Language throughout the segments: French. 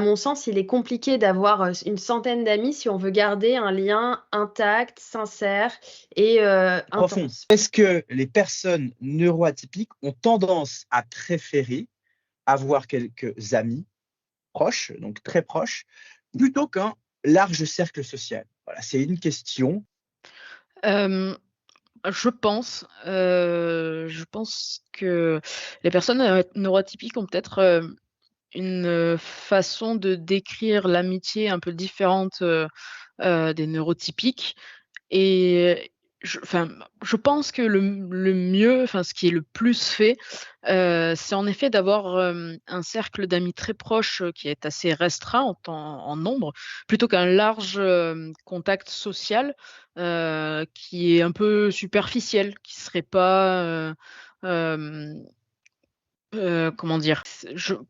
mon sens, il est compliqué d'avoir une centaine d'amis si on veut garder un lien intact, sincère et Profond. intense. Est-ce que les personnes neuroatypiques ont tendance à préférer avoir quelques amis proches, donc très proches, plutôt qu'un large cercle social? Voilà, c'est une question. Hem, je pense que les personnes, neurotypiques ont peut-être, une, façon de décrire l'amitié un peu différente, des neurotypiques. Et je pense que le mieux, enfin, ce qui est le plus fait, c'est en effet d'avoir, un cercle d'amis très proche, qui est assez restreint en nombre, plutôt qu'un large, contact social, qui est un peu superficiel, qui serait pas, hem comment dire?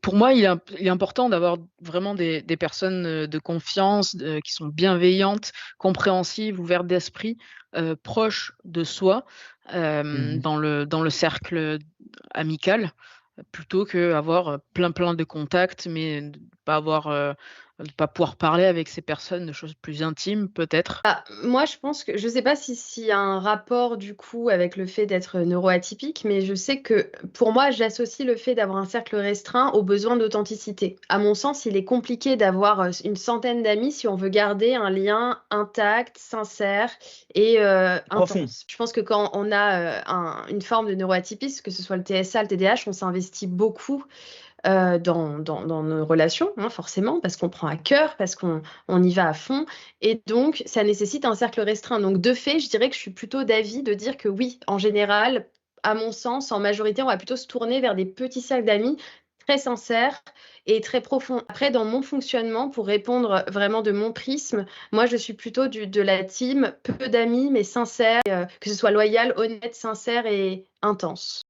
Pour moi, il est important d'avoir vraiment des personnes, de confiance, qui sont bienveillantes, compréhensives, ouvertes d'esprit, proches de soi, Mmh. dans le cercle, amical, plutôt qu'avoir, plein de contacts, mais de pas pouvoir parler avec ces personnes de choses plus intimes peut-être. Moi, je pense que je sais pas si s'il y a un rapport du coup avec le fait d'être neuroatypique, mais je sais que pour moi, j'associe le fait d'avoir un cercle restreint au besoin d'authenticité. À mon sens, il est compliqué d'avoir une centaine d'amis si on veut garder un lien intact, sincère et Profond. intense. Je pense que quand on a une forme de neuroatypisme, que ce soit le TSA, le TDAH, on s'investit beaucoup dans nos relations, hein, forcément, parce qu'on prend à cœur, parce qu'on y va à fond. Et donc, ça nécessite un cercle restreint. Donc, de fait, je dirais que je suis plutôt d'avis de dire que oui, en général, à mon sens, en majorité, on va plutôt se tourner vers des petits cercles d'amis très sincères et très profonds. Après, dans mon fonctionnement, pour répondre vraiment de mon prisme, moi, je suis plutôt de la team peu d'amis, mais sincères, que ce soit loyal, honnête, sincère et intense.